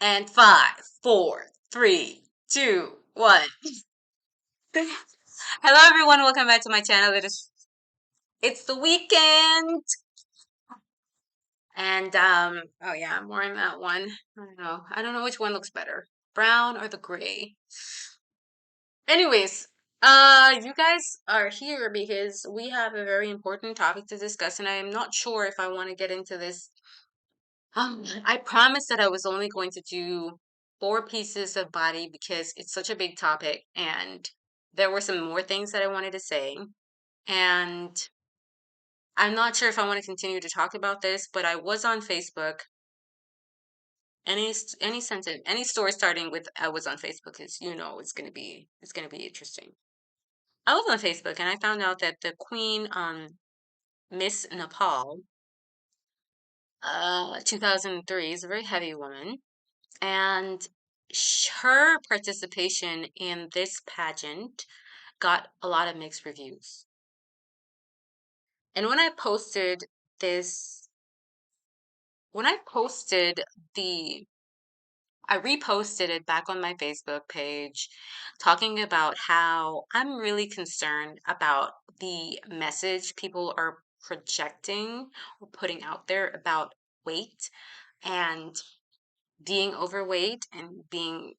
And five, four, three, two, one. Hello everyone, welcome back to my channel. It's the weekend. And oh yeah, I'm wearing that one. I don't know. I don't know which one looks better. Brown or the gray. Anyways, you guys are here because we have a very important topic to discuss, and I am not sure if I want to get into this. I promised that I was only going to do four pieces of body because it's such a big topic, and there were some more things that I wanted to say. And I'm not sure if I want to continue to talk about this, but I was on Facebook. Any sentence, any story starting with I was on Facebook is it's gonna be interesting. I was on Facebook and I found out that the Queen Miss Nepal 2003 is a very heavy woman. And her participation in this pageant got a lot of mixed reviews. And this, when I posted the, I reposted it back on my Facebook page, talking about how I'm really concerned about the message people are projecting or putting out there about weight and being overweight and being,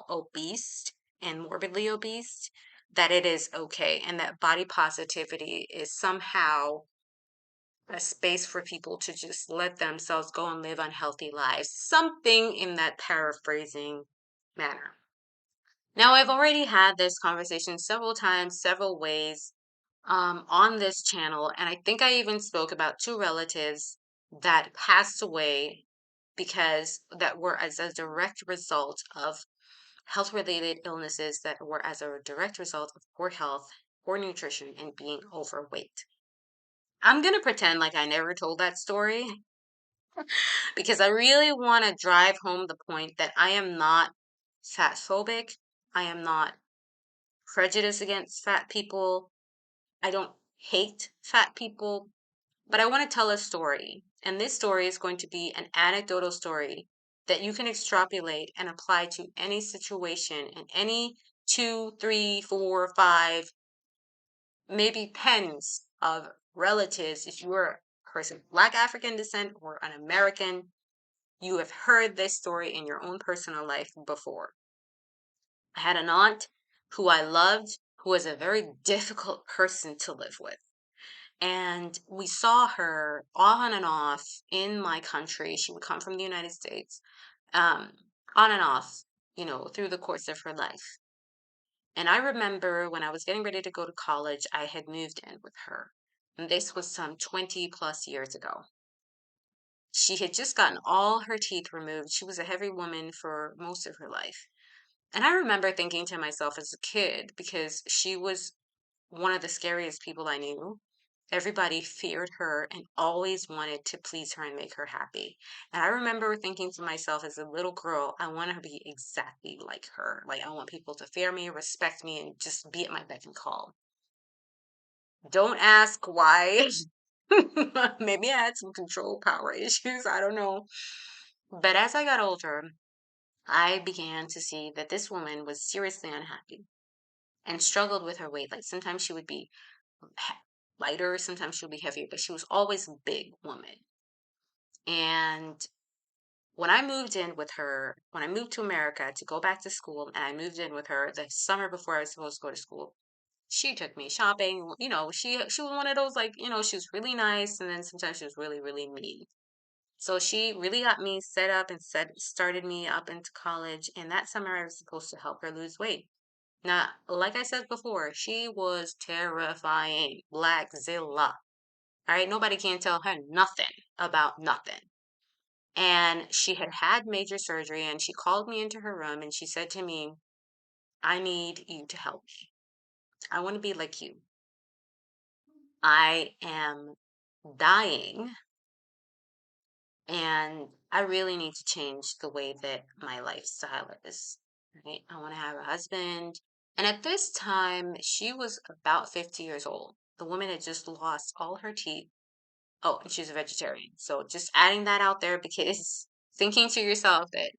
obese and morbidly obese, that it is okay and that body positivity is somehow a space for people to just let themselves go and live unhealthy lives. Something in that paraphrasing manner. Now, I've already had this conversation several times, several ways on this channel, and I think I even spoke about two relatives that passed away because that were as a direct result of health related illnesses that were as a direct result of poor health, poor nutrition, and being overweight. I'm going to pretend like I never told that story because I really want to drive home the point that I am not fat phobic. I am not prejudiced against fat people. I don't hate fat people, but I want to tell a story. And this story is going to be an anecdotal story that you can extrapolate and apply to any situation and any two, three, four, five, maybe tens of relatives. If you are a person of Black African descent or an American, you have heard this story in your own personal life before. I had an aunt who I loved, who was a very difficult person to live with. And we saw her on and off in my country. She would come from the United States, um, on and off, through the course of her life. And I remember when I was getting ready to go to college, I had moved in with her. And this was some 20 plus years ago. She had just gotten all her teeth removed. She was a heavy woman for most of her life. And I remember thinking to myself as a kid, because she was one of the scariest people I knew. Everybody feared her and always wanted to please her and make her happy. And I remember thinking to myself as a little girl, I want to be exactly like her. Like, I want people to fear me, respect me, and just be at my beck and call. Don't ask why. Maybe I had some control power issues. I don't know. But as I got older, I began to see that this woman was seriously unhappy and struggled with her weight. Like sometimes she would be lighter, sometimes she would be heavier, but she was always a big woman. And when I moved in with her, when I moved to America to go back to school, and I moved in with her the summer before I was supposed to go to school, she took me shopping. She was one of those, like, she was really nice, and then sometimes she was really, really mean. So she really got me set up and started me up into college. And that summer I was supposed to help her lose weight. Now, like I said before, she was terrifying, Blackzilla. All right, nobody can tell her nothing about nothing. And she had had major surgery, and she called me into her room and she said to me, I need you to help me. I want to be like you. I am dying and I really need to change the way that my lifestyle is. Right? I want to have a husband. And at this time, she was about 50 years old. The woman had just lost all her teeth. Oh, and she's a vegetarian. So just adding that out there because thinking to yourself that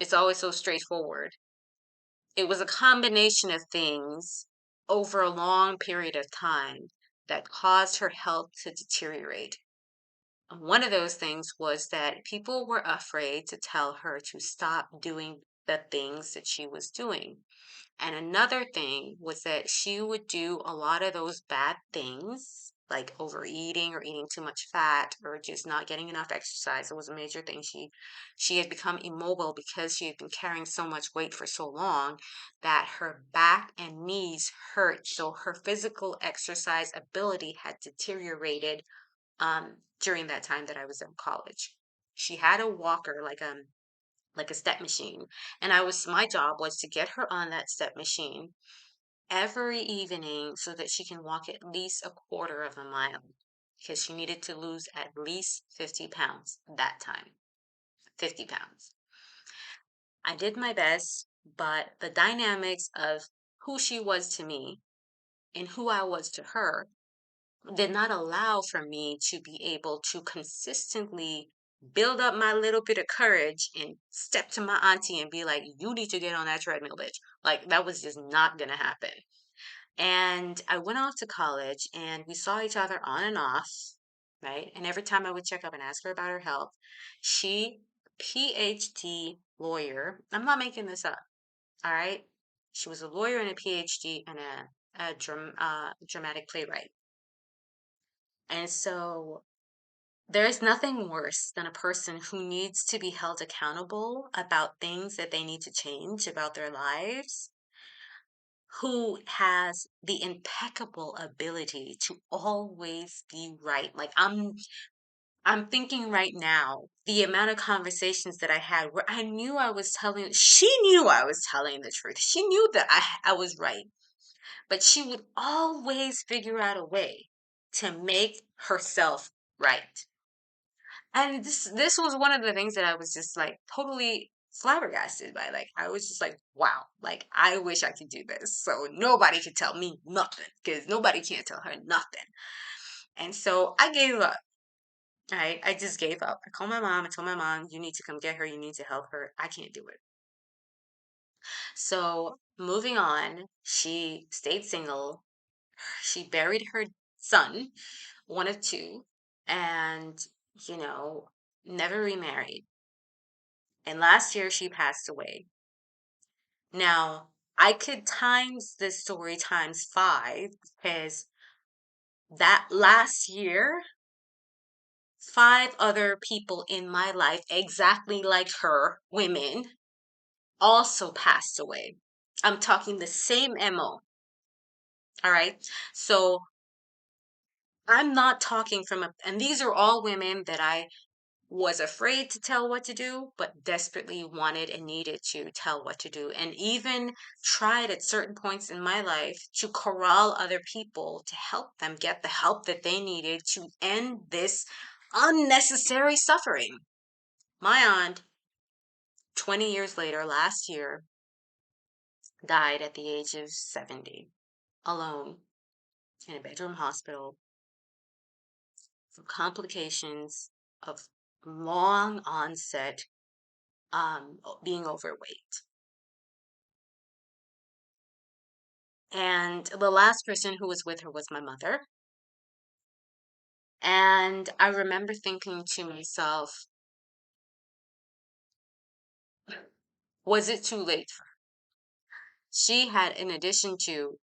It's always so straightforward. It was a combination of things over a long period of time that caused her health to deteriorate. One of those things was that people were afraid to tell her to stop doing the things that she was doing. And another thing was that she would do a lot of those bad things, like overeating or eating too much fat or just not getting enough exercise. It was a major thing. She had become immobile because she had been carrying so much weight for so long that her back and knees hurt. So her physical exercise ability had deteriorated during that time that I was in college. She had a walker, like a step machine, and my job was to get her on that step machine every evening so that she can walk at least a quarter of a mile because she needed to lose at least 50 pounds that time. 50 pounds. I did my best, but the dynamics of who she was to me and who I was to her did not allow for me to be able to consistently build up my little bit of courage and step to my auntie and be like, you need to get on that treadmill, bitch. Like, that was just not gonna happen. And I went off to college and we saw each other on and off, right? And every time I would check up and ask her about her health, she, PhD lawyer, I'm not making this up, all right? She was a lawyer and a PhD and a dramatic playwright. And so there is nothing worse than a person who needs to be held accountable about things that they need to change about their lives, who has the impeccable ability to always be right. Like I'm thinking right now, the amount of conversations that I had where I knew I was telling, she knew I was telling the truth. She knew that I was right, but she would always figure out a way to make herself right. And this was one of the things that I was just like totally flabbergasted by. Like I was just like, wow, like I wish I could do this. So nobody could tell me nothing because nobody can't tell her nothing. And so I gave up. Right? I just gave up. I called my mom. I told my mom, you need to come get her. You need to help her. I can't do it. So moving on, she stayed single. She buried her son, one of two, and, you know, never remarried. And last year she passed away. Now, I could times this story times five because that last year, five other people in my life, exactly like her, women, also passed away. I'm talking the same MO. All right. So I'm not talking from and these are all women that I was afraid to tell what to do, but desperately wanted and needed to tell what to do, and even tried at certain points in my life to corral other people to help them get the help that they needed to end this unnecessary suffering. My aunt, 20 years later, last year, died at the age of 70, alone in a bedroom hospital from complications of long onset being overweight. And the last person who was with her was my mother. And I remember thinking to myself, was it too late for her? She had, in addition to,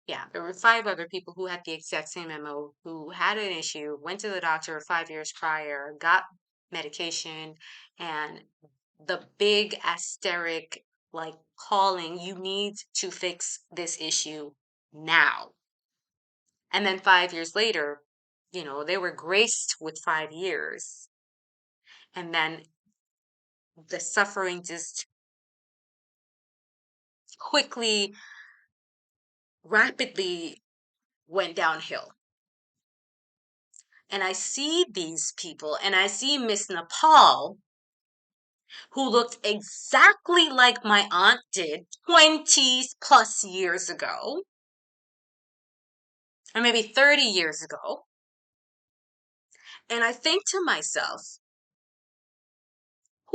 yeah, there were five other people who had the exact same MO, who had an issue, went to the doctor 5 years prior, got medication, and the big asterisk, like calling, you need to fix this issue now. And then 5 years later, they were graced with 5 years. And then the suffering just quickly, rapidly went downhill. And I see these people, and I see Miss Nepal, who looked exactly like my aunt did 20 plus years ago, or maybe 30 years ago. And I think to myself,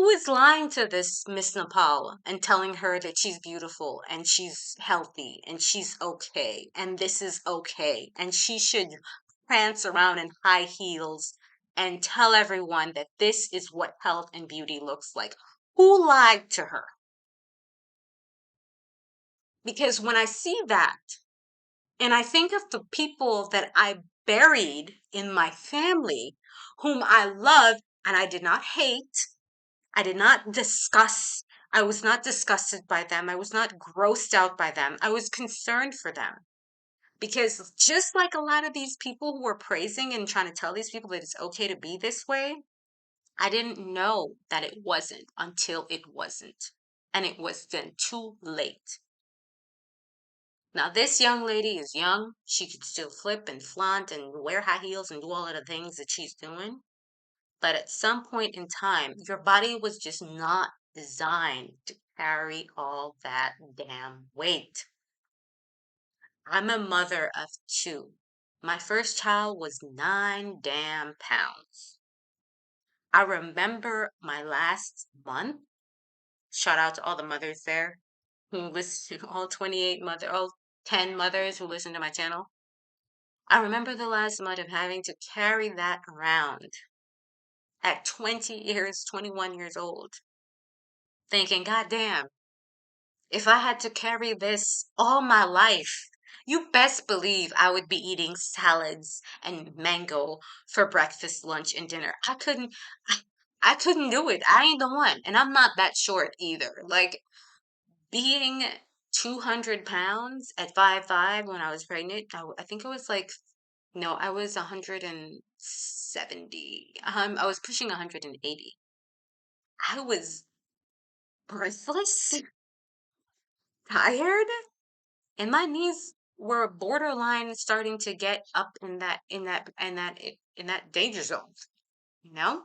Who is lying to this Miss Nepal and telling her that she's beautiful and she's healthy and she's okay and this is okay and she should prance around in high heels and tell everyone that this is what health and beauty looks like? Who lied to her? Because when I see that and I think of the people that I buried in my family, whom I loved and I did not hate, I did not discuss, I was not disgusted by them, I was not grossed out by them, I was concerned for them. Because just like a lot of these people who were praising and trying to tell these people that it's okay to be this way, I didn't know that it wasn't until it wasn't. And it was then too late. Now, this young lady is young. She could still flip and flaunt and wear high heels and do all of the things that she's doing. But at some point in time, your body was just not designed to carry all that damn weight. I'm a mother of two. My first child was 9 damn pounds. I remember my last month. Shout out to all the mothers there who listen, all 28 all 10 mothers who listen to my channel. I remember the last month of having to carry that around at 20 years, 21 years old, thinking, God damn, if I had to carry this all my life, you best believe I would be eating salads and mango for breakfast, lunch, and dinner. I couldn't do it. I ain't the one. And I'm not that short either. Like being 200 pounds at 5'5" when I was pregnant, I think it was like, no, I was 170. I was pushing 180. I was breathless, tired, and my knees were borderline starting to get up in that danger zone. You know,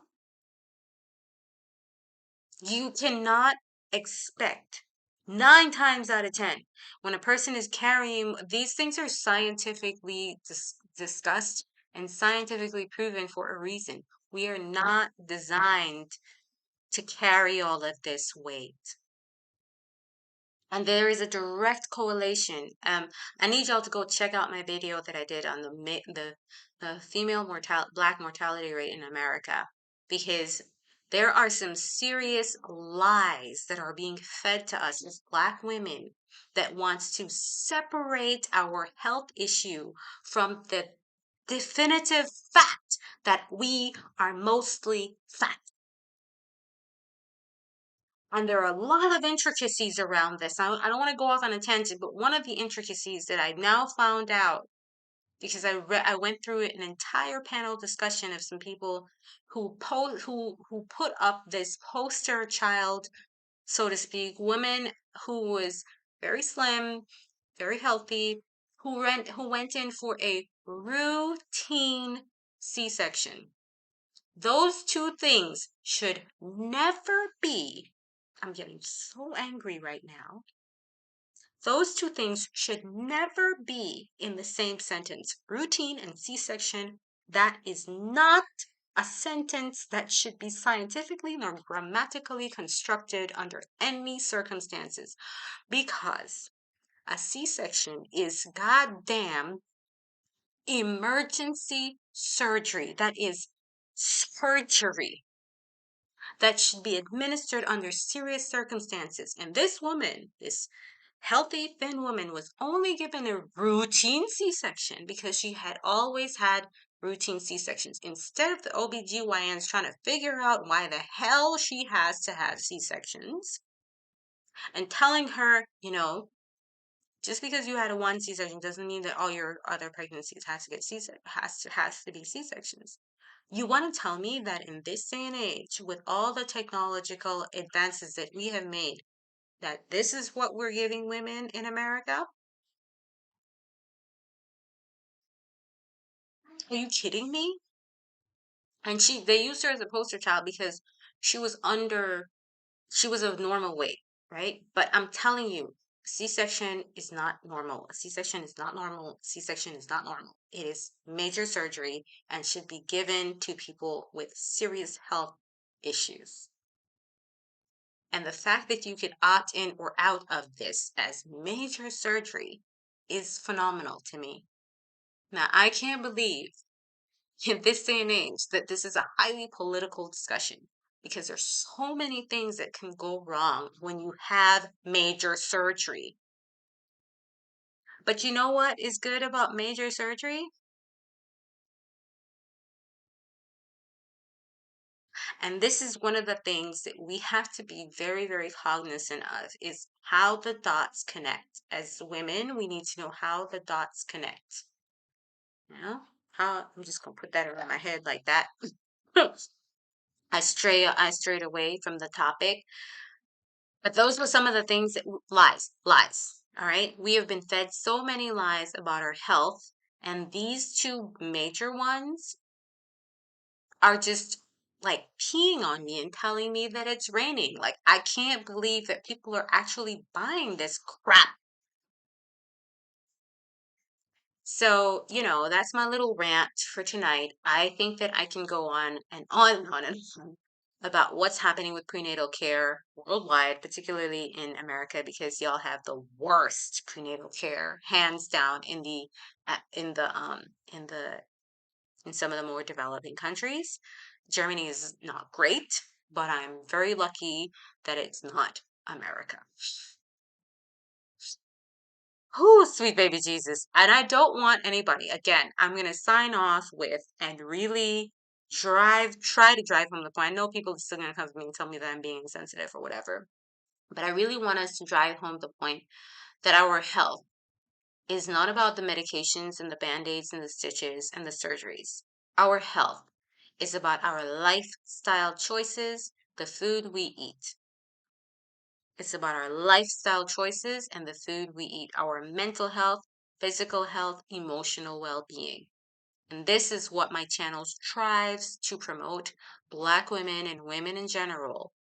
you cannot expect 9 times out of 10 when a person is carrying these things are scientifically discussed and scientifically proven for a reason. We are not designed to carry all of this weight. And there is a direct correlation. I need y'all to go check out my video that I did on the female black mortality rate in America, because there are some serious lies that are being fed to us as black women that wants to separate our health issue from the definitive fact that we are mostly fat. And there are a lot of intricacies around this. I don't want to go off on a tangent, but one of the intricacies that I now found out, because I went through an entire panel discussion of some people who put up this poster child, so to speak, woman who was very slim, very healthy, who went in for a routine C-section. Those two things should never be. I'm getting so angry right now. Those two things should never be in the same sentence. Routine and C-section, that is not a sentence that should be scientifically nor grammatically constructed under any circumstances, because a C-section is goddamn emergency surgery. That is surgery that should be administered under serious circumstances. And this woman, this healthy, thin woman, was only given a routine C-section because she had always had routine C-sections. Instead of the OBGYNs trying to figure out why the hell she has to have C-sections and telling her, just because you had a one C-section doesn't mean that all your other pregnancies has to be C-sections. You want to tell me that in this day and age, with all the technological advances that we have made, that this is what we're giving women in America? Are you kidding me? And they used her as a poster child because she was she was of normal weight, right? But I'm telling you, C-section is not normal. A C-section is not normal. C-section is not normal. It is major surgery and should be given to people with serious health issues. And the fact that you can opt in or out of this as major surgery is phenomenal to me. Now, I can't believe in this day and age that this is a highly political discussion because there's so many things that can go wrong when you have major surgery. But you know what is good about major surgery? And this is one of the things that we have to be very, very cognizant of is how the dots connect. As women, we need to know how the dots connect. You know, how I'm just gonna put that around my head like that. I strayed away from the topic. But those were some of the things that lies. All right. We have been fed so many lies about our health, and these two major ones are just like peeing on me and telling me that it's raining. Like, I can't believe that people are actually buying this crap. So, that's my little rant for tonight. I think that I can go on and on and on and on about what's happening with prenatal care worldwide, particularly in America, because y'all have the worst prenatal care, hands down, uh, in the um in the in some of the more developing countries. Germany is not great, but I'm very lucky that it's not America. Oh, sweet baby Jesus. And I don't want anybody, again, I'm going to sign off with and really try to drive home the point. I know people are still going to come to me and tell me that I'm being insensitive or whatever, but I really want us to drive home the point that our health is not about the medications and the band-aids and the stitches and the surgeries. Our health is about our lifestyle choices, the food we eat. It's about our lifestyle choices and the food we eat, our mental health, physical health, emotional well-being. And this is what my channel strives to promote. Black women and women in general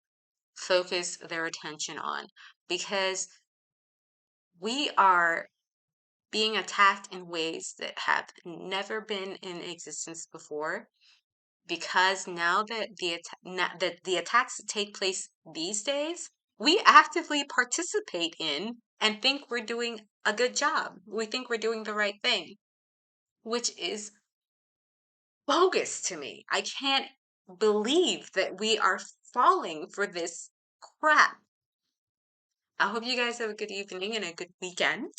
focus their attention on because we are being attacked in ways that have never been in existence before. Because now that the attacks that take place these days, we actively participate in and think we're doing a good job. We think we're doing the right thing, which is bogus to me. I can't believe that we are falling for this crap. I hope you guys have a good evening and a good weekend.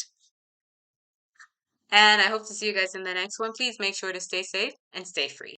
And I hope to see you guys in the next one. Please make sure to stay safe and stay free.